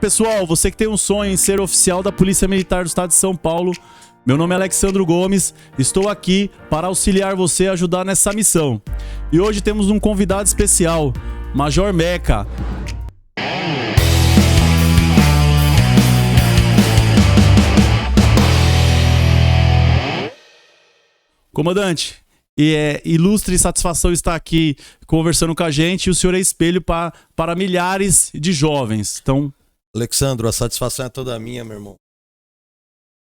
pessoal, você que tem um sonho em ser oficial da Polícia Militar do Estado de São Paulo, meu nome é Alexandro Gomes, estou aqui para auxiliar você a ajudar nessa missão. E hoje temos um convidado especial, Major Meca. Comandante, ilustre satisfação estar aqui conversando com a gente, e o senhor é espelho para milhares de jovens. Então, Alexandro, a satisfação é toda minha, meu irmão.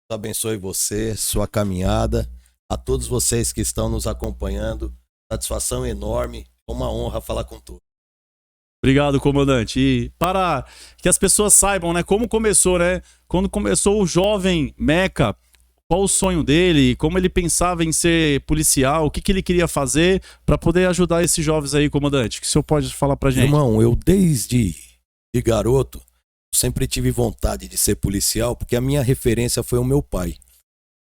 Deus abençoe você, sua caminhada, a todos vocês que estão nos acompanhando. Satisfação enorme, é uma honra falar com todos. Obrigado, comandante. E para que as pessoas saibam, né, como começou, né? Quando começou o jovem Meca, qual o sonho dele, como ele pensava em ser policial, o que ele queria fazer para poder ajudar esses jovens aí, comandante? O que o senhor pode falar pra gente? Irmão, eu desde garoto sempre tive vontade de ser policial, porque a minha referência foi o meu pai.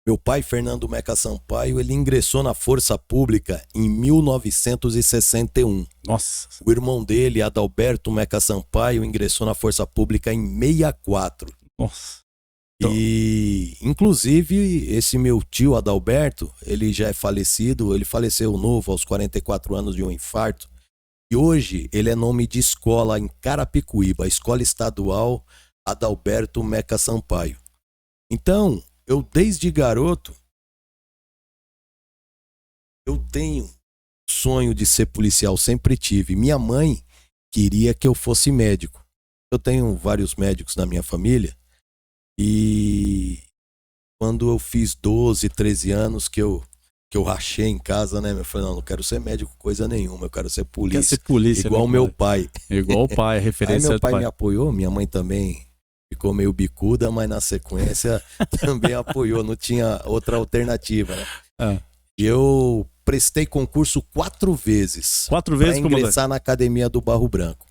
Meu pai, Fernando Meca Sampaio, ele ingressou na Força Pública em 1961. Nossa. O irmão dele, Adalberto Meca Sampaio, ingressou na Força Pública em 64. Nossa. E, inclusive, esse meu tio Adalberto, ele já é falecido, ele faleceu novo aos 44 anos de um infarto. E hoje ele é nome de escola em Carapicuíba, a Escola Estadual Adalberto Meca Sampaio. Então, eu desde garoto, eu tenho sonho de ser policial, sempre tive. Minha mãe queria que eu fosse médico. Eu tenho vários médicos na minha família. E quando eu fiz 12, 13 anos que eu rachei em casa, né? Eu falei, não quero ser médico coisa nenhuma, eu quero ser polícia. Quer ser polícia, igual meu pai. Igual o pai, a referência. Aí meu pai me apoiou, minha mãe também ficou meio bicuda, mas na sequência também apoiou, não tinha outra alternativa, né? E eu prestei concurso 4 vezes. 4 vezes, pra ingressar na Academia do Barro Branco.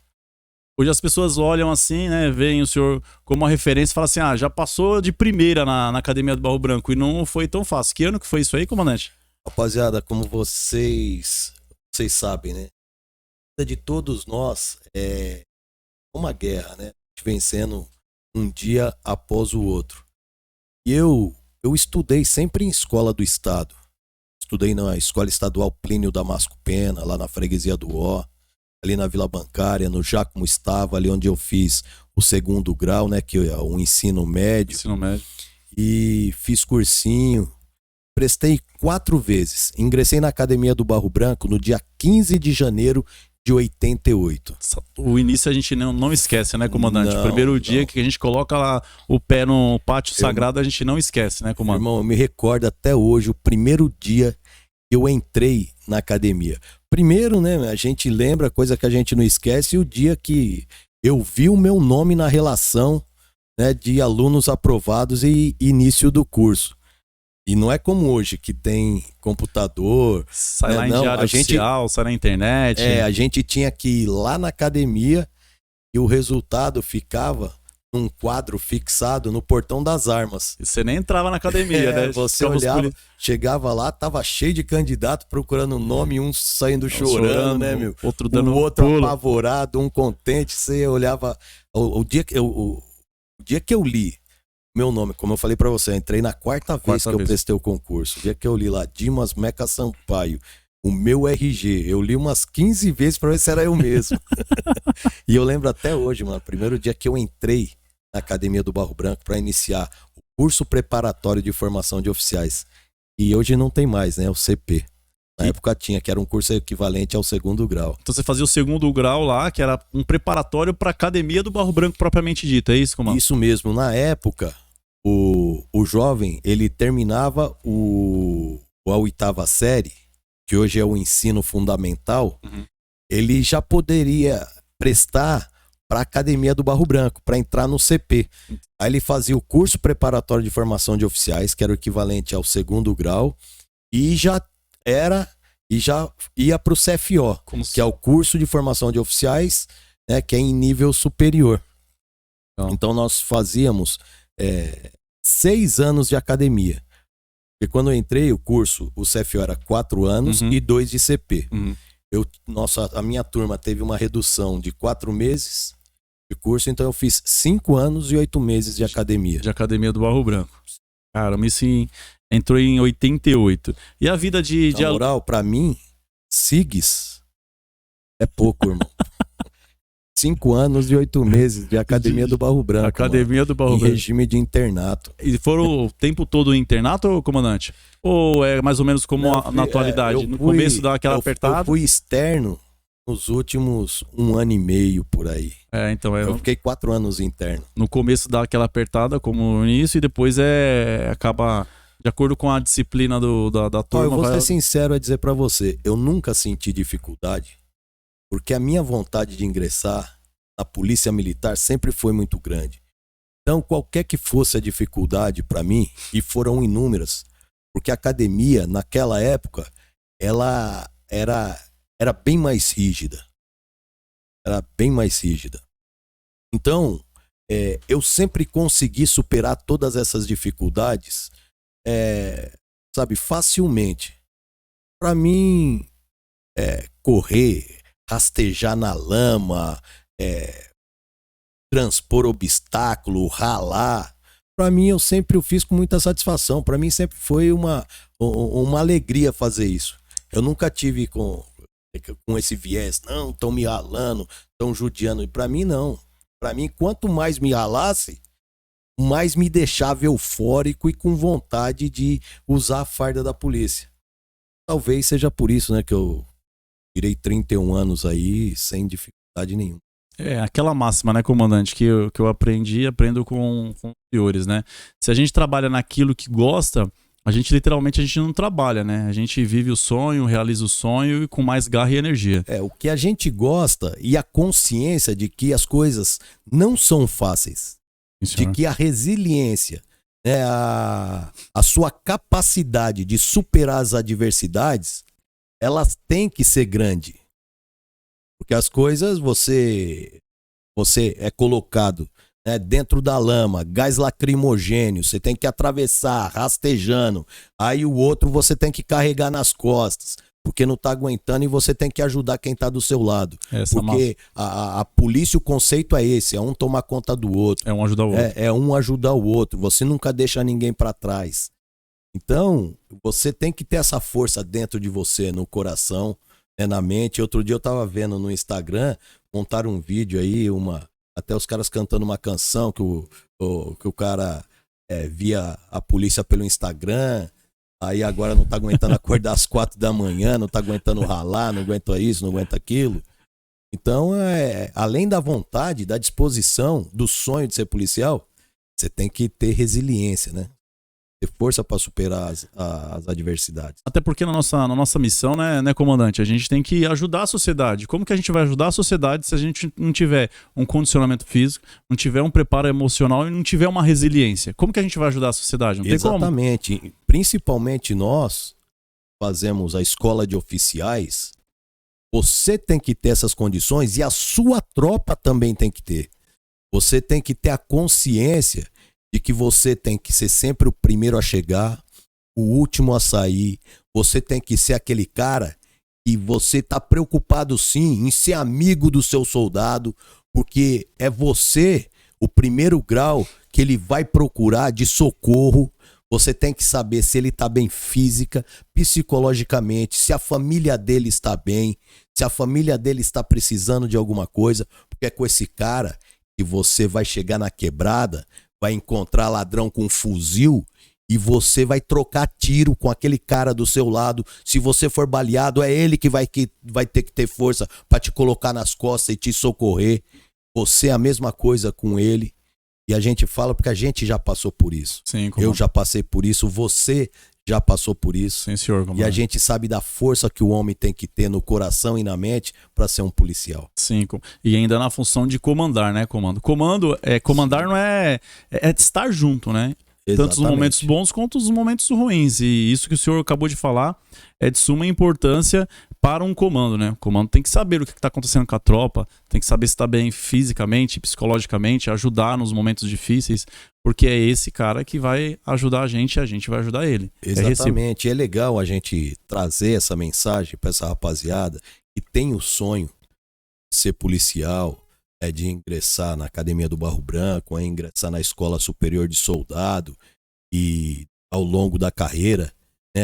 Hoje as pessoas olham assim, né, veem o senhor como uma referência e falam assim, já passou de primeira na Academia do Barro Branco e não foi tão fácil. Que ano que foi isso aí, comandante? Rapaziada, como vocês sabem, né? A vida de todos nós é uma guerra, né? Vencendo um dia após o outro. E eu estudei sempre em escola do estado. Estudei na Escola Estadual Plínio Damasco Pena, lá na Freguesia do Ó. Ali na Vila Bancária, no Jacomo Estava, ali onde eu fiz o 2º grau, né, que é o ensino médio. Ensino médio. E fiz cursinho, prestei 4 vezes. Ingressei na Academia do Barro Branco no dia 15 de janeiro de 88. O início a gente não esquece, né, comandante? Não, o primeiro dia que a gente coloca lá o pé no pátio sagrado, a gente não esquece, né, comandante? Irmão, eu me recordo até hoje, o primeiro dia que eu entrei na academia. Primeiro, né, a gente lembra, coisa que a gente não esquece, o dia que eu vi o meu nome na relação, né, de alunos aprovados e início do curso. E não é como hoje, que tem computador. Sai, né, lá em diário oficial, sai na internet. A gente tinha que ir lá na academia e o resultado ficava num quadro fixado no portão das armas. E você nem entrava na academia, né? Você olhava, chegava lá, tava cheio de candidato procurando nome, um saindo chorando, né, meu? Outro dando o outro pulo. apavorado, um contente. Você olhava... O dia que eu li meu nome, como eu falei pra você, eu entrei na 4ª vez que eu prestei o concurso. O dia que eu li lá, Dimas Meca Sampaio, o meu RG, eu li umas 15 vezes pra ver se era eu mesmo. E eu lembro até hoje, mano, primeiro dia que eu entrei na Academia do Barro Branco para iniciar o curso preparatório de formação de oficiais. E hoje não tem mais, né? O CP. Na época tinha, que era um curso equivalente ao 2º grau. Então você fazia o 2º grau lá, que era um preparatório para a Academia do Barro Branco propriamente dita, é isso, comandante? Isso mesmo. Na época, o jovem, ele terminava a 8ª série, que hoje é o ensino fundamental, ele já poderia prestar para a Academia do Barro Branco, para entrar no CP. Aí ele fazia o curso preparatório de formação de oficiais, que era o equivalente ao 2º grau, e já ia para o CFO, que é o curso de formação de oficiais, né, que é em nível superior. Então nós fazíamos 6 anos de academia. Porque quando eu entrei, o curso, o CFO era 4 anos e 2 de CP. A minha turma teve uma redução de 4 meses, de curso, então eu fiz 5 anos e 8 meses de academia. De academia do Barro Branco. Cara, o Sim entrou em 88. E a vida de... Na moral, pra mim, SIGs é pouco, irmão. 5 anos e 8 meses de academia do Barro Branco. Academia do Barro Branco. Em regime de internato. E foram o tempo todo em internato, comandante? Ou é mais ou menos como na atualidade? No começo dá aquela apertada? Eu fui externo nos últimos 1 ano e meio por aí. Então eu fiquei 4 anos interno. No começo dá aquela apertada, como no início, e depois acaba de acordo com a disciplina da turma. Eu vou ser sincero a dizer pra você, eu nunca senti dificuldade, porque a minha vontade de ingressar na polícia militar sempre foi muito grande. Então, qualquer que fosse a dificuldade pra mim, e foram inúmeras, porque a academia, naquela época, ela era bem mais rígida. Era bem mais rígida. Então, eu sempre consegui superar todas essas dificuldades, sabe, facilmente. Para mim, correr, rastejar na lama, transpor obstáculo, ralar, para mim eu sempre o fiz com muita satisfação. Para mim sempre foi uma alegria fazer isso. Eu nunca tive com esse viés, não, estão me ralando, estão judiando. E para mim não. Para mim, quanto mais me ralasse, mais me deixava eufórico e com vontade de usar a farda da polícia. Talvez seja por isso, né, que eu tirei 31 anos aí sem dificuldade nenhuma. Aquela máxima, né, comandante, que eu aprendo com os senhores, né? Se a gente trabalha naquilo que gosta, a gente não trabalha, né? A gente vive o sonho, realiza o sonho e com mais garra e energia. O que a gente gosta e a consciência de que as coisas não são fáceis. De que a resiliência, né, a sua capacidade de superar as adversidades, elas têm que ser grande. Porque as coisas você é colocado, né, dentro da lama, gás lacrimogênio, você tem que atravessar rastejando, aí o outro você tem que carregar nas costas, porque não tá aguentando e você tem que ajudar quem tá do seu lado. Porque a polícia, o conceito é esse, é um tomar conta do outro. É um ajudar o outro. É um ajudar o outro, você nunca deixa ninguém para trás. Então, você tem que ter essa força dentro de você, no coração, na mente. Outro dia eu tava vendo no Instagram, montaram um vídeo aí, até os caras cantando uma canção que o cara via a polícia pelo Instagram, aí agora não tá aguentando acordar às 4 da manhã, não tá aguentando ralar, não aguenta isso, não aguenta aquilo. Então, além da vontade, da disposição, do sonho de ser policial, você tem que ter resiliência, né? Ter força para superar as adversidades. Até porque na nossa missão, né, comandante, a gente tem que ajudar a sociedade. Como que a gente vai ajudar a sociedade se a gente não tiver um condicionamento físico, não tiver um preparo emocional e não tiver uma resiliência? Como que a gente vai ajudar a sociedade? Não tem como. Exatamente. Principalmente nós fazemos a escola de oficiais, você tem que ter essas condições e a sua tropa também tem que ter. Você tem que ter a consciência de que você tem que ser sempre o primeiro a chegar, o último a sair. Você tem que ser aquele cara e você tá preocupado sim em ser amigo do seu soldado, porque é você o primeiro grau que ele vai procurar de socorro. Você tem que saber se ele tá bem física, psicologicamente, se a família dele está bem, se a família dele está precisando de alguma coisa, porque é com esse cara que você vai chegar na quebrada, vai encontrar ladrão com um fuzil e você vai trocar tiro com aquele cara do seu lado. Se você for baleado, é ele que vai ter que ter força para te colocar nas costas e te socorrer. Você é a mesma coisa com ele. E a gente fala porque a gente já passou por isso. Sim, eu já passei por isso, você já passou por isso. Sim, senhor. E a gente sabe da força que o homem tem que ter no coração e na mente para ser um policial. Sim, e ainda na função de comandar, né, comando? Comandar não é estar junto, né? Exatamente. Tanto os momentos bons quanto os momentos ruins. E isso que o senhor acabou de falar é de suma importância para um comando, né? O comando tem que saber o que está acontecendo com a tropa, tem que saber se está bem fisicamente, psicologicamente, ajudar nos momentos difíceis, porque é esse cara que vai ajudar a gente vai ajudar ele. Exatamente. É legal a gente trazer essa mensagem para essa rapaziada que tem o sonho de ser policial, de ingressar na Academia do Barro Branco, ingressar na Escola Superior de Soldado e, ao longo da carreira,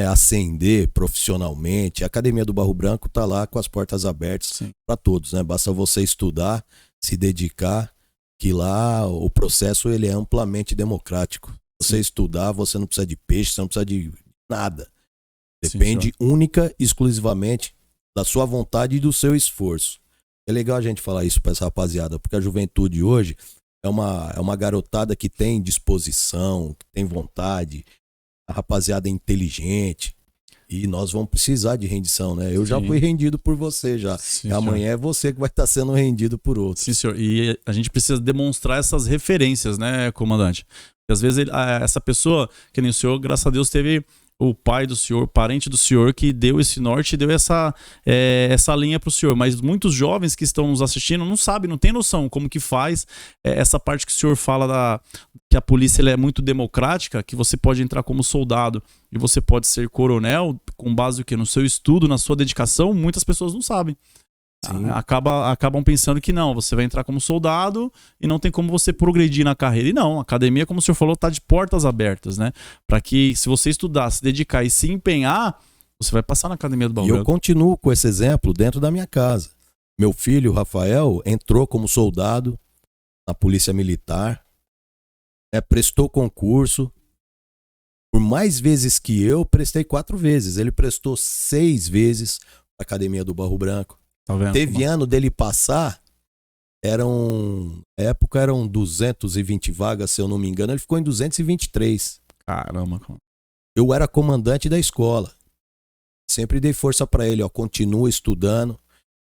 ascender profissionalmente. A Academia do Barro Branco está lá com as portas abertas para todos, né? Basta você estudar, se dedicar, que lá o processo ele é amplamente democrático. Você estudar, você não precisa de peixe, você não precisa de nada. Depende única e exclusivamente da sua vontade e do seu esforço. É legal a gente falar isso para essa rapaziada, porque a juventude hoje é uma garotada que tem disposição, que tem vontade, a rapaziada é inteligente, e nós vamos precisar de rendição, né? Eu já fui rendido por você já. E amanhã é você que vai estar sendo rendido por outros. Sim, senhor. E a gente precisa demonstrar essas referências, né, comandante? Porque às vezes essa pessoa, que nem o senhor, graças a Deus, teve o pai do senhor, parente do senhor, que deu esse norte e deu essa linha para o senhor. Mas muitos jovens que estão nos assistindo não sabem, não tem noção como que faz essa parte que o senhor fala que a polícia ela é muito democrática, que você pode entrar como soldado e você pode ser coronel com base no seu estudo, na sua dedicação. Muitas pessoas não sabem. Acabam pensando que não, você vai entrar como soldado e não tem como você progredir na carreira. E não, a academia, como o senhor falou, está de portas abertas, né? Para que, se você estudar, se dedicar e se empenhar, você vai passar na Academia do Barro Branco. E eu continuo com esse exemplo dentro da minha casa. Meu filho, Rafael, entrou como soldado na Polícia Militar, prestou concurso. Por mais vezes que eu, prestei 4 vezes. Ele prestou 6 vezes na Academia do Barro Branco. Tá vendo? Teve ano dele passar, na época eram 220 vagas, se eu não me engano, ele ficou em 223. Caramba. Eu era comandante da escola. Sempre dei força para ele, continua estudando.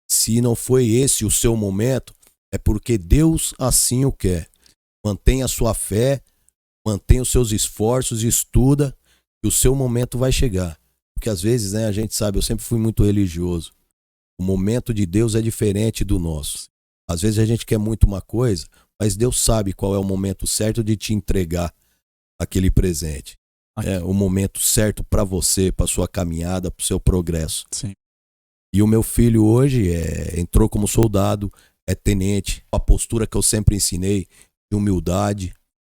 Se não foi esse o seu momento, é porque Deus assim o quer. Mantenha a sua fé, mantenha os seus esforços, estuda, e o seu momento vai chegar. Porque às vezes, né, a gente sabe, eu sempre fui muito religioso. O momento de Deus é diferente do nosso. Às vezes a gente quer muito uma coisa, mas Deus sabe qual é o momento certo de te entregar aquele presente. É o momento certo para você, para sua caminhada, para o seu progresso. Sim. E o meu filho hoje entrou como soldado, é tenente. A postura que eu sempre ensinei de humildade,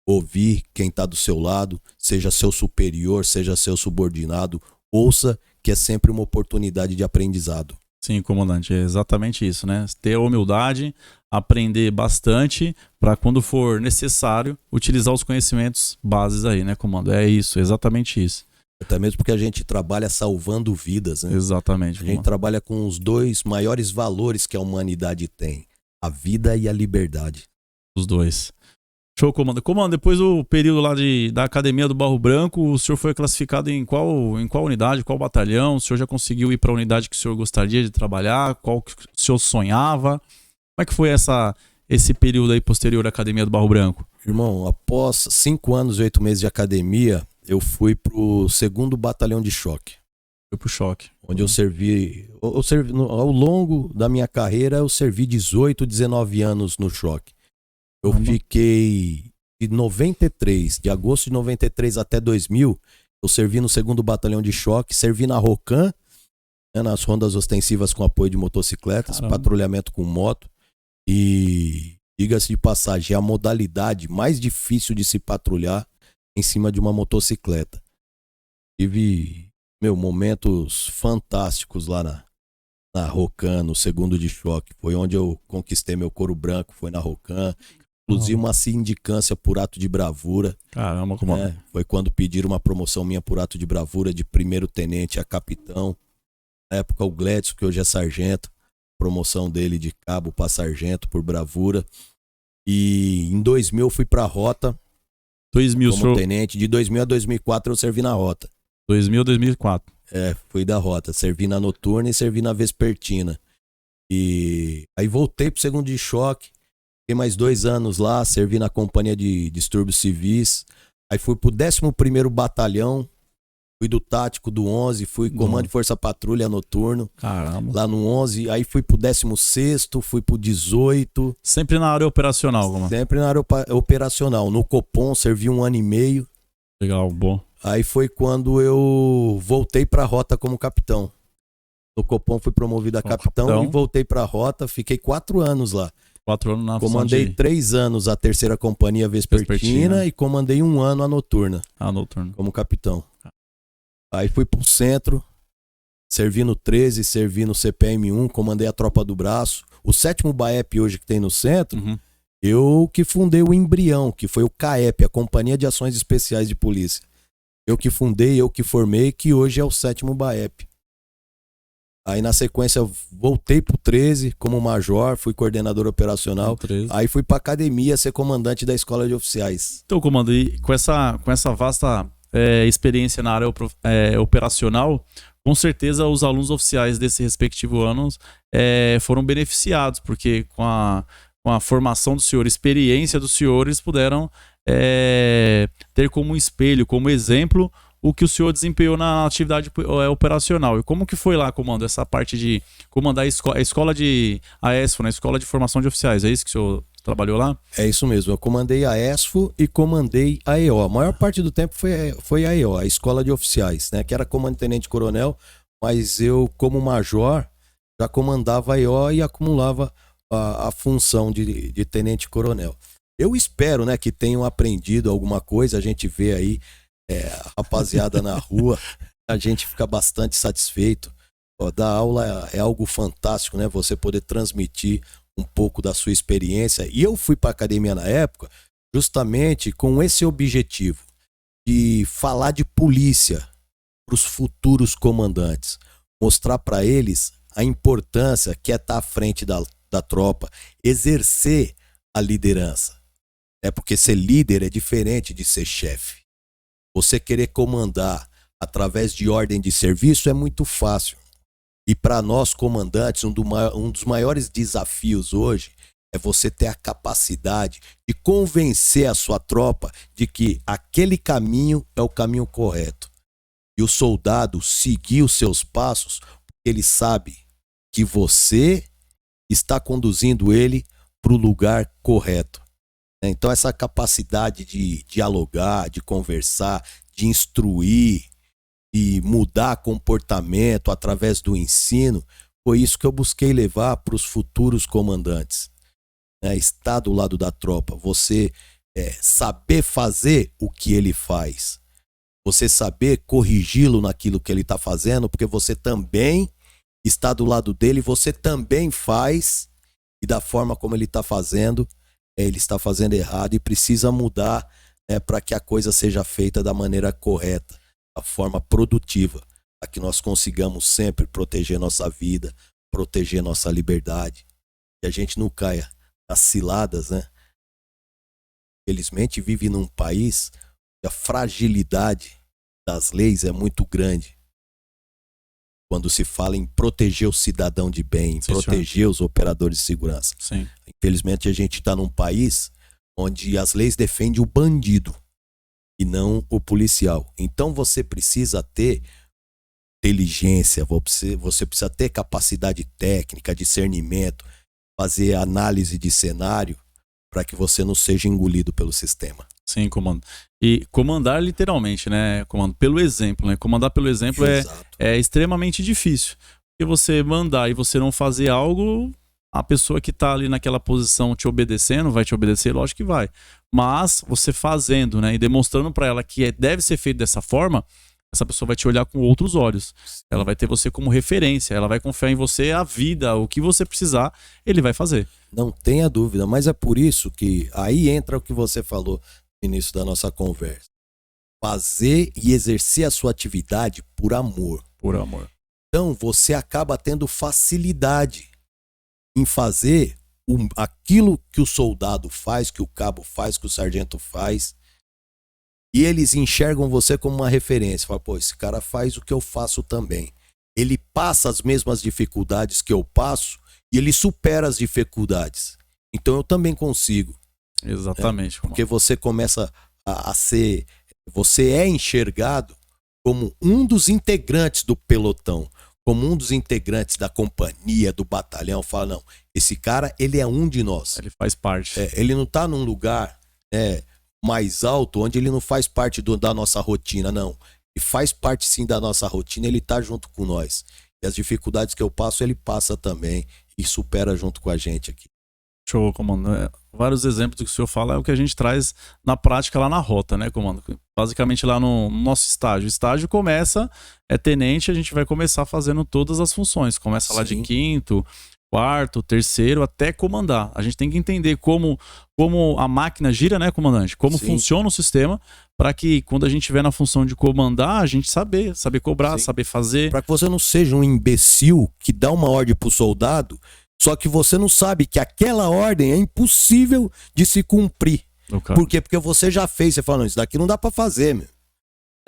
ouvir quem está do seu lado, seja seu superior, seja seu subordinado, ouça que é sempre uma oportunidade de aprendizado. Sim, comandante, é exatamente isso, né? Ter a humildade, aprender bastante para quando for necessário utilizar os conhecimentos bases aí, né, comando? É isso, exatamente isso. Até mesmo porque a gente trabalha salvando vidas, né? Exatamente. A gente trabalha com os 2 maiores valores que a humanidade tem, a vida e a liberdade. Os 2. Show, comando. Comando, depois do período lá da Academia do Barro Branco, o senhor foi classificado em qual unidade, qual batalhão? O senhor já conseguiu ir para a unidade que o senhor gostaria de trabalhar? Qual que o senhor sonhava? Como é que foi esse período aí posterior à Academia do Barro Branco? Irmão, após 5 anos e 8 meses de academia, eu fui pro 2º Batalhão de Choque. Foi pro choque. Onde eu servi ao longo da minha carreira, eu servi 18, 19 anos no choque. Eu fiquei de agosto de 93 até 2000, eu servi no 2º Batalhão de Choque, servi na Rocan, nas rondas ostensivas com apoio de motocicletas, patrulhamento com moto. E, diga-se de passagem, é a modalidade mais difícil de se patrulhar em cima de uma motocicleta. Tive, momentos fantásticos lá na Rocan, no 2º de Choque. Foi onde eu conquistei meu couro branco, foi na Rocan. Inclusive uma sindicância por ato de bravura. Caramba, como foi quando pediram uma promoção minha por ato de bravura de 1º tenente a capitão. Na época o Gledson, que hoje é sargento, promoção dele de cabo para sargento por bravura. E em 2000 eu fui pra rota 2000, como tenente. De 2000 a 2004 eu servi na rota. 2000 a 2004. Fui da rota. Servi na noturna e servi na vespertina. E aí voltei pro 2º de Choque. Fiquei mais 2 anos lá, servi na companhia de distúrbios civis. Aí fui pro 11º Batalhão, fui do tático do 11, fui comando de força patrulha noturno. Caramba. Lá no 11, aí fui pro 16º, fui pro 18. Sempre na área operacional, como? Sempre na área operacional. No Copom, servi 1 ano e meio. Legal, bom. Aí foi quando eu voltei pra rota como capitão. No Copom fui promovido a capitão e voltei pra rota, fiquei 4 anos lá. 4 anos na Comandei 3 anos a 3ª Companhia Vespertina e comandei 1 ano a Noturna. A Noturna. Como capitão. Aí fui pro centro, servi no 13, servi no CPM-1, comandei a Tropa do Braço. O 7º BAEP hoje que tem no centro, eu que fundei o embrião, que foi o CAEP, a Companhia de Ações Especiais de Polícia. Eu que fundei, eu que formei, que hoje é o 7º BAEP. Aí na sequência eu voltei pro 13 como major, fui coordenador operacional. Aí fui pra academia ser comandante da escola de oficiais. Então, comando, e com essa vasta experiência na área operacional, com certeza os alunos oficiais desse respectivo ano foram beneficiados, porque com a formação do senhor, experiência dos senhores, puderam ter como espelho, como exemplo, o que o senhor desempenhou na atividade operacional. E como que foi lá, comando, essa parte de comandar a escola de ESFO, né? Escola de Formação de Oficiais, é isso que o senhor trabalhou lá? É isso mesmo, eu comandei a ESFO e comandei a EO. A maior parte do tempo foi a EO, a Escola de Oficiais, né? Que era comandante-tenente-coronel, mas eu, como major, já comandava a EO e acumulava a função de tenente-coronel. Eu espero, né, que tenham aprendido alguma coisa, a gente vê aí a rapaziada na rua, a gente fica bastante satisfeito. Dar aula é algo fantástico, né? Você poder transmitir um pouco da sua experiência. E eu fui para a academia na época justamente com esse objetivo de falar de polícia para os futuros comandantes, mostrar para eles a importância que é estar à frente da tropa, exercer a liderança. Porque ser líder é diferente de ser chefe. Você querer comandar através de ordem de serviço é muito fácil. E para nós comandantes, um dos maiores desafios hoje é você ter a capacidade de convencer a sua tropa de que aquele caminho é o caminho correto. E o soldado seguir os seus passos, porque ele sabe que você está conduzindo ele para o lugar correto. Então essa capacidade de dialogar, de conversar, de instruir, de mudar comportamento através do ensino, foi isso que eu busquei levar para os futuros comandantes. Estar do lado da tropa, você saber fazer o que ele faz, você saber corrigi-lo naquilo que ele está fazendo, porque você também está do lado dele, você também faz, e da forma como ele está fazendo, ele está fazendo errado e precisa mudar para que a coisa seja feita da maneira correta, da forma produtiva, para que nós consigamos sempre proteger nossa vida, proteger nossa liberdade, e a gente não caia nas ciladas, né? Felizmente vive num país que a fragilidade das leis é muito grande. Quando se fala em proteger o cidadão de bem, Sim, proteger senhor. os operadores de segurança. Sim. Infelizmente a gente está num país onde as leis defendem o bandido e não o policial. Então você precisa ter inteligência, você precisa ter capacidade técnica, discernimento, fazer análise de cenário para que você não seja engolido pelo sistema. Sim, comando. E comandar literalmente, né, comando? Pelo exemplo, né? Comandar pelo exemplo é extremamente difícil. Porque você mandar e você não fazer algo, a pessoa que tá ali naquela posição te obedecendo, vai te obedecer? Lógico que vai. Mas você fazendo, né, e demonstrando para ela que deve ser feito dessa forma, essa pessoa vai te olhar com outros olhos. Ela vai ter você como referência, ela vai confiar em você a vida, o que você precisar, ele vai fazer. Não tenha dúvida, mas é por isso que aí entra o que você falou no início da nossa conversa. Fazer e exercer a sua atividade por amor. Por amor. Então você acaba tendo facilidade em fazer aquilo que o soldado faz, que o cabo faz, que o sargento faz. E eles enxergam você como uma referência. Fala, pô, esse cara faz o que eu faço também. Ele passa as mesmas dificuldades que eu passo e ele supera as dificuldades. Então eu também consigo. Exatamente. Porque você começa a ser... Você é enxergado como um dos integrantes do pelotão, como um dos integrantes da companhia, do batalhão. Fala, não, esse cara, ele é um de nós. Ele faz parte. Ele não está num lugar mais alto, onde ele não faz parte da nossa rotina, não. Ele faz parte sim da nossa rotina, ele está junto com nós. E as dificuldades que eu passo, ele passa também e supera junto com a gente aqui. Show, comando. Vários exemplos do que o senhor fala é o que a gente traz na prática lá na rota, né, comando? Basicamente lá no nosso estágio. O estágio começa, é tenente, a gente vai começar fazendo todas as funções. Começa lá de quinto, quarto, terceiro, até comandar. A gente tem que entender como a máquina gira, né, comandante? Como funciona o sistema, para que quando a gente estiver na função de comandar, a gente saber cobrar, saber fazer. Para que você não seja um imbecil que dá uma ordem pro soldado, só que você não sabe que aquela ordem é impossível de se cumprir. Por quê? Porque você já fez, você fala, não, isso daqui não dá para fazer, meu.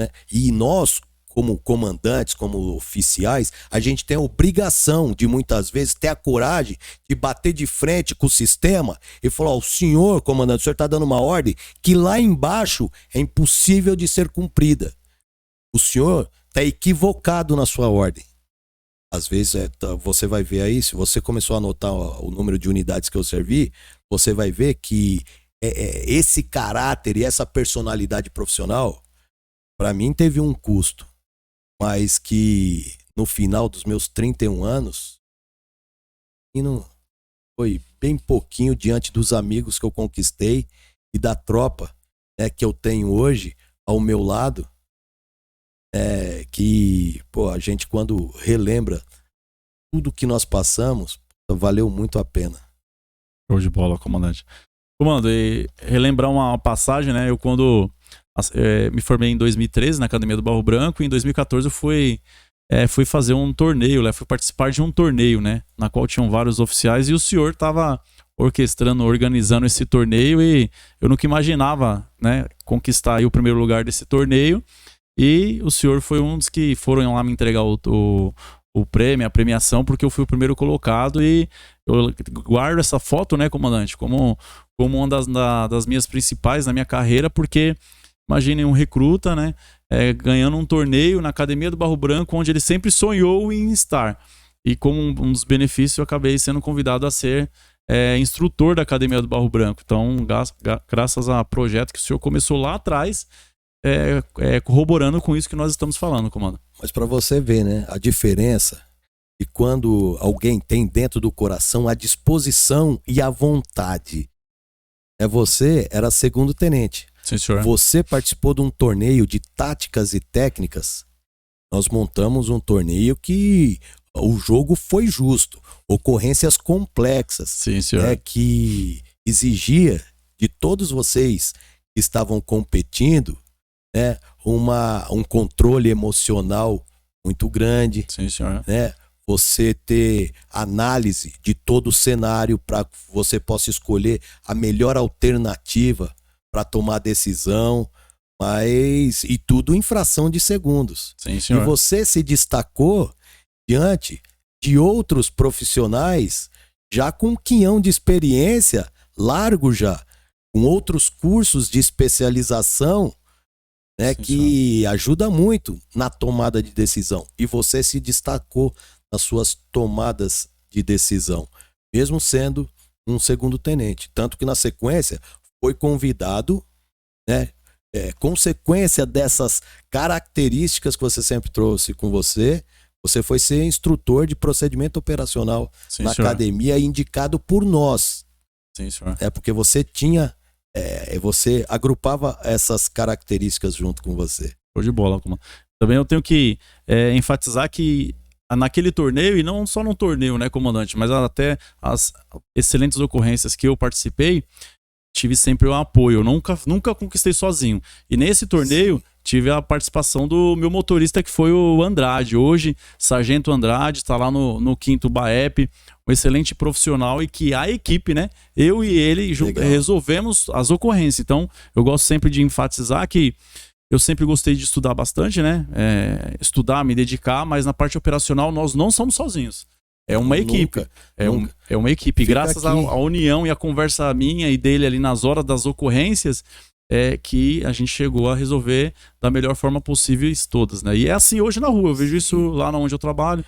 Né? E nós, como comandantes, como oficiais, a gente tem a obrigação de muitas vezes ter a coragem de bater de frente com o sistema e falar, o senhor, comandante, o senhor está dando uma ordem que lá embaixo é impossível de ser cumprida. O senhor está equivocado na sua ordem. Às vezes você vai ver aí, se você começou a anotar o número de unidades que eu servi, você vai ver que esse caráter e essa personalidade profissional, para mim teve um custo, mas que no final dos meus 31 anos, foi bem pouquinho diante dos amigos que eu conquistei e da tropa, né, que eu tenho hoje ao meu lado. Que a gente quando relembra tudo que nós passamos, valeu muito a pena. Show de bola, comandante. Comando, e relembrar uma passagem, né? Eu quando me formei em 2013 na Academia do Barro Branco, e em 2014 eu fui fazer um torneio, fui participar de um torneio, né? Na qual tinham vários oficiais e o senhor estava orquestrando, organizando esse torneio, e eu nunca imaginava, né, conquistar aí o primeiro lugar desse torneio. E o senhor foi um dos que foram lá me entregar o prêmio, a premiação, porque eu fui o primeiro colocado, e eu guardo essa foto, né, comandante, como uma das minhas principais na minha carreira, porque imaginem um recruta, né, ganhando um torneio na Academia do Barro Branco, onde ele sempre sonhou em estar. E como um dos benefícios, eu acabei sendo convidado a ser instrutor da Academia do Barro Branco. Então, graças a projeto que o senhor começou lá atrás, corroborando com isso que nós estamos falando, comando. Mas para você ver, né, a diferença de quando alguém tem dentro do coração a disposição e a vontade. Você era segundo tenente. Sim, senhor. Você participou de um torneio de táticas e técnicas. Nós montamos um torneio que o jogo foi justo. Ocorrências complexas. Sim, senhor. Que exigia de todos vocês que estavam competindo, né, um controle emocional muito grande. Sim, senhor. Né? Você ter análise de todo o cenário para que você possa escolher a melhor alternativa para tomar decisão, e tudo em fração de segundos. Sim, senhor. E você se destacou diante de outros profissionais já com um quinhão de experiência largo já, com outros cursos de especialização, né, sim, que ajuda muito na tomada de decisão. E você se destacou nas suas tomadas de decisão, mesmo sendo um segundo tenente. Tanto que na sequência foi convidado, né, consequência dessas características que você sempre trouxe com você, você foi ser instrutor de procedimento operacional na academia, indicado por nós. Sim, senhor. Porque você tinha, você agrupava essas características junto com você. Show de bola, comando. Também eu tenho que enfatizar que naquele torneio, e não só no torneio, né, comandante, mas até as excelentes ocorrências que eu participei, tive sempre o apoio. Eu nunca conquistei sozinho. E nesse torneio, tive a participação do meu motorista, que foi o Andrade. Hoje, Sargento Andrade, está lá no 5º BAEP, um excelente profissional, e que a equipe, né, eu e ele resolvemos as ocorrências. Então, eu gosto sempre de enfatizar que eu sempre gostei de estudar bastante, né? Estudar, me dedicar, mas na parte operacional nós não somos sozinhos. É uma equipe. É uma equipe. Fica graças à união e à conversa minha e dele ali nas horas das ocorrências, que a gente chegou a resolver da melhor forma possível todas, né? E é assim hoje na rua. Eu vejo isso lá onde eu trabalho.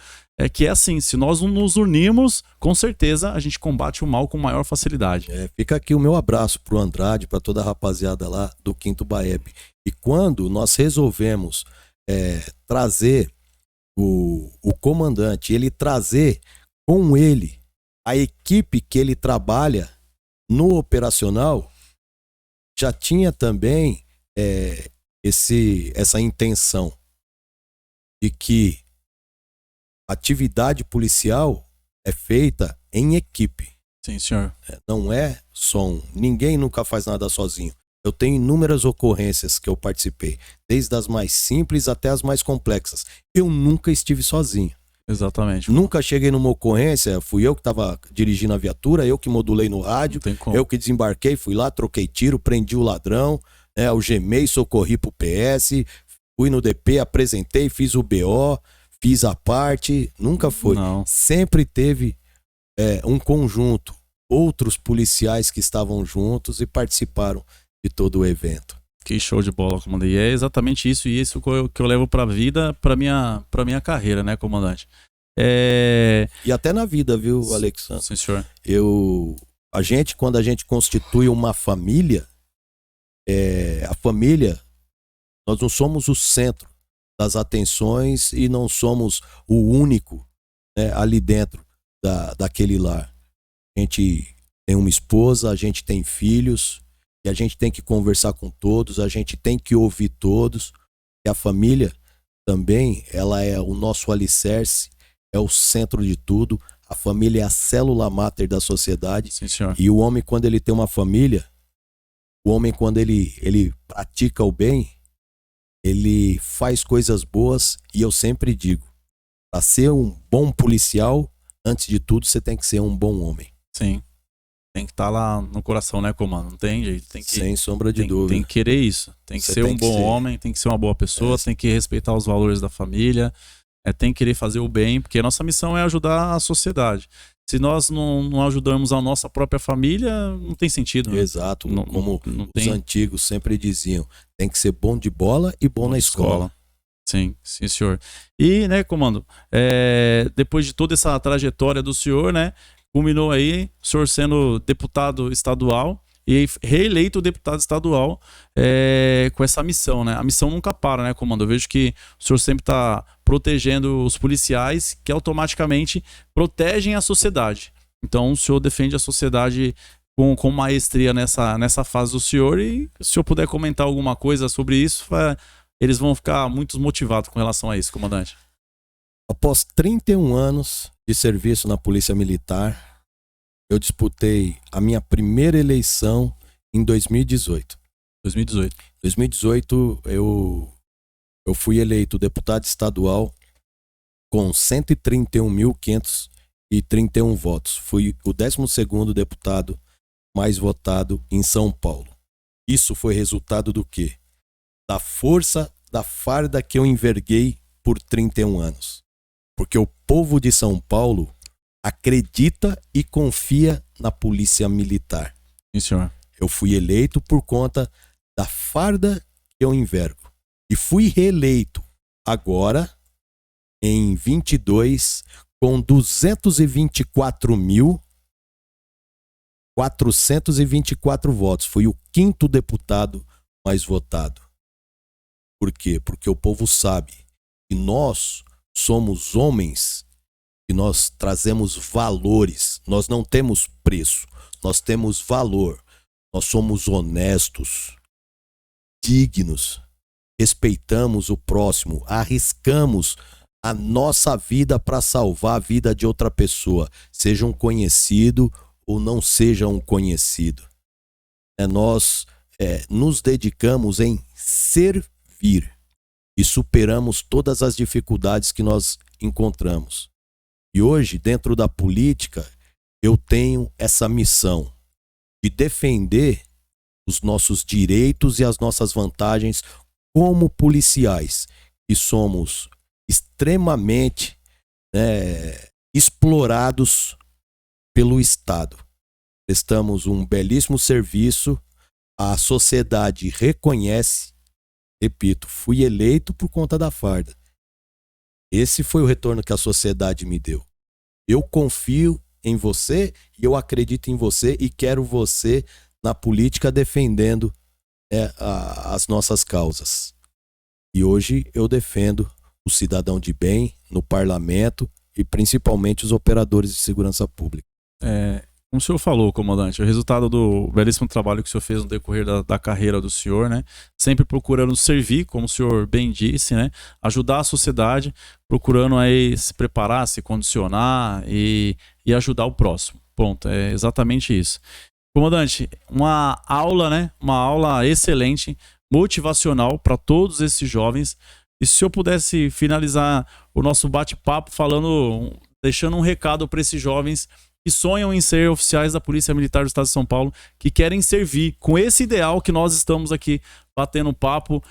Que é assim, se nós nos unirmos, com certeza a gente combate o mal com maior facilidade. Fica aqui o meu abraço pro Andrade, para toda a rapaziada lá do 5º BAEP. E quando nós resolvemos trazer o comandante, ele trazer com ele a equipe que ele trabalha, no operacional já tinha também essa intenção de que atividade policial é feita em equipe. Sim, senhor. Não é só um. Ninguém nunca faz nada sozinho. Eu tenho inúmeras ocorrências que eu participei, desde as mais simples até as mais complexas. Eu nunca estive sozinho. Exatamente. Nunca cheguei numa ocorrência, fui eu que estava dirigindo a viatura, eu que modulei no rádio, eu que desembarquei, fui lá, troquei tiro, prendi o ladrão, algemei, socorri pro PS, fui no DP, apresentei, fiz o BO, fiz a parte. Nunca foi. Não. Sempre teve um conjunto, outros policiais que estavam juntos e participaram de todo o evento. Que show de bola, comandante. E é exatamente isso e isso que eu levo pra vida, pra minha carreira, né, comandante? E até na vida, viu, Alexandre? Sim, senhor. Quando a gente constitui uma família, a família, nós não somos o centro das atenções e não somos o único, né, ali dentro daquele lar. A gente tem uma esposa, a gente tem filhos, e a gente tem que conversar com todos, a gente tem que ouvir todos. E a família também, ela é o nosso alicerce, é o centro de tudo. A família é a célula máter da sociedade. Sim, senhor. E o homem, quando ele tem uma família, o homem, quando ele pratica o bem, ele faz coisas boas. E eu sempre digo, para ser um bom policial, antes de tudo, você tem que ser um bom homem. Sim. Tem que estar lá no coração, né, comando? Não tem jeito. Sem sombra de dúvida. Tem que querer isso. Tem que ser um bom homem, tem que ser uma boa pessoa, tem que respeitar os valores da família, tem que querer fazer o bem, porque a nossa missão é ajudar a sociedade. Se nós não ajudarmos a nossa própria família, não tem sentido. Né? Exato. Como os antigos sempre diziam, tem que ser bom de bola e bom na escola. Sim, senhor. E, né, comando, depois de toda essa trajetória do senhor, né, culminou aí o senhor sendo deputado estadual e reeleito deputado estadual com essa missão, né? A missão nunca para, né, comando? Eu vejo que o senhor sempre está protegendo os policiais que automaticamente protegem a sociedade. Então o senhor defende a sociedade com maestria nessa fase do senhor e se o senhor puder comentar alguma coisa sobre isso, eles vão ficar muito motivados com relação a isso, comandante. Após 31 anos de serviço na Polícia Militar, eu disputei a minha primeira eleição em 2018. 2018 eu fui eleito deputado estadual com 131.531 votos. Fui o 12º deputado mais votado em São Paulo. Isso foi resultado do quê? Da força da farda que eu enverguei por 31 anos. Porque o povo de São Paulo acredita e confia na Polícia Militar. Sim, senhor. Eu fui eleito por conta da farda que eu envergo. E fui reeleito agora, em 22, com 224.424 votos. Fui o 5º deputado mais votado. Por quê? Porque o povo sabe que nós somos homens e nós trazemos valores. Nós não temos preço, nós temos valor. Nós somos honestos, dignos, respeitamos o próximo, arriscamos a nossa vida para salvar a vida de outra pessoa, seja um conhecido ou não seja um conhecido. Nós nos dedicamos em servir e superamos todas as dificuldades que nós encontramos. E hoje, dentro da política, eu tenho essa missão de defender os nossos direitos e as nossas vantagens como policiais, que somos extremamente explorados pelo Estado. Prestamos um belíssimo serviço, a sociedade reconhece, repito, fui eleito por conta da farda. Esse foi o retorno que a sociedade me deu. Eu confio em você e eu acredito em você e quero você na política defendendo as nossas causas. E hoje eu defendo o cidadão de bem no parlamento e principalmente os operadores de segurança pública. Como o senhor falou, comandante, o resultado do belíssimo trabalho que o senhor fez no decorrer da carreira do senhor, né? Sempre procurando servir, como o senhor bem disse, né? Ajudar a sociedade, procurando aí se preparar, se condicionar e ajudar o próximo. Ponto, é exatamente isso. Comandante, uma aula, né? Uma aula excelente, motivacional para todos esses jovens. E se eu pudesse finalizar o nosso bate-papo falando, deixando um recado para esses jovens que sonham em ser oficiais da Polícia Militar do Estado de São Paulo, que querem servir com esse ideal que nós estamos aqui batendo papo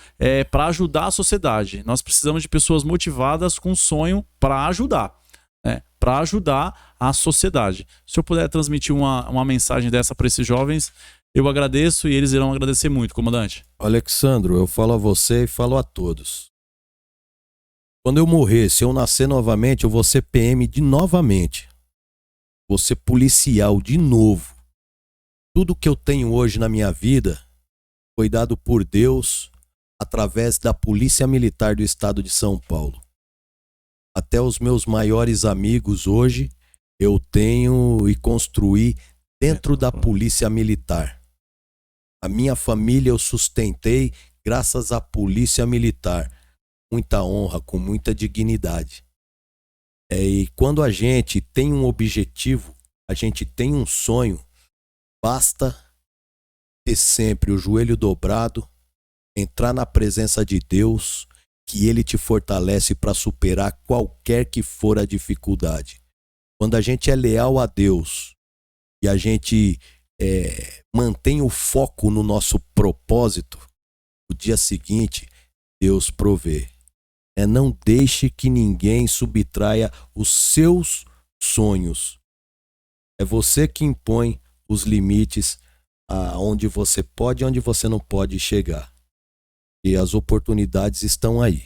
para ajudar a sociedade. Nós precisamos de pessoas motivadas com sonho para ajudar, para ajudar a sociedade. Se eu puder transmitir uma mensagem dessa para esses jovens, eu agradeço e eles irão agradecer muito, comandante. Alexandro, eu falo a você e falo a todos. Quando eu morrer, se eu nascer novamente, eu vou ser PM de novamente. Vou ser policial de novo. Tudo que eu tenho hoje na minha vida foi dado por Deus através da Polícia Militar do Estado de São Paulo. Até os meus maiores amigos hoje eu tenho e construí dentro da Polícia Militar. A minha família eu sustentei graças à Polícia Militar. Muita honra, com muita dignidade. E quando a gente tem um objetivo, a gente tem um sonho, basta ter sempre o joelho dobrado, entrar na presença de Deus, que Ele te fortalece para superar qualquer que for a dificuldade. Quando a gente é leal a Deus e a gente mantém o foco no nosso propósito, o dia seguinte Deus provê. Não deixe que ninguém subtraia os seus sonhos. É você que impõe os limites aonde você pode e onde você não pode chegar. E as oportunidades estão aí.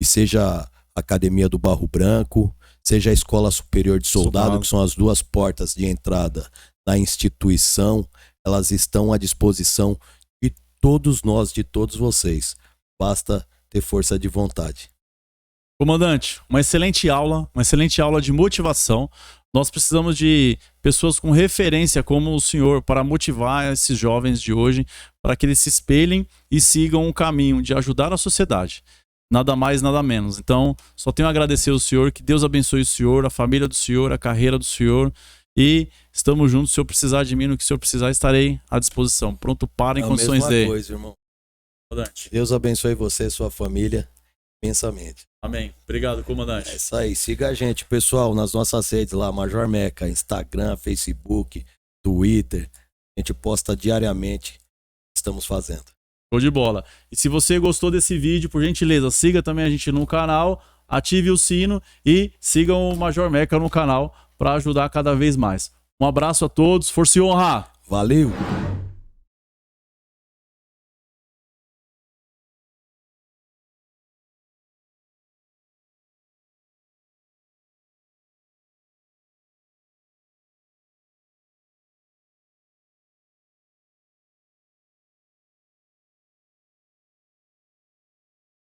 E seja a Academia do Barro Branco, seja a Escola Superior de Soldado, que são as duas portas de entrada na instituição, elas estão à disposição de todos nós, de todos vocês. Basta ter força de vontade. Comandante, uma excelente aula de motivação. Nós precisamos de pessoas com referência como o senhor para motivar esses jovens de hoje, para que eles se espelhem e sigam o caminho de ajudar a sociedade. Nada mais, nada menos. Então, só tenho a agradecer ao senhor, que Deus abençoe o senhor, a família do senhor, a carreira do senhor. E estamos juntos. Se eu precisar de mim, no que o senhor precisar, estarei à disposição. Pronto para, em condições de... É a mesma coisa, irmão. Comandante. Deus abençoe você e sua família imensamente. Amém. Obrigado, comandante. É isso aí. Siga a gente, pessoal, nas nossas redes lá, Major Meca, Instagram, Facebook, Twitter. A gente posta diariamente. Estamos fazendo. Show de bola. E se você gostou desse vídeo, por gentileza, siga também a gente no canal, ative o sino e sigam o Major Meca no canal para ajudar cada vez mais. Um abraço a todos. Força e honra! Valeu!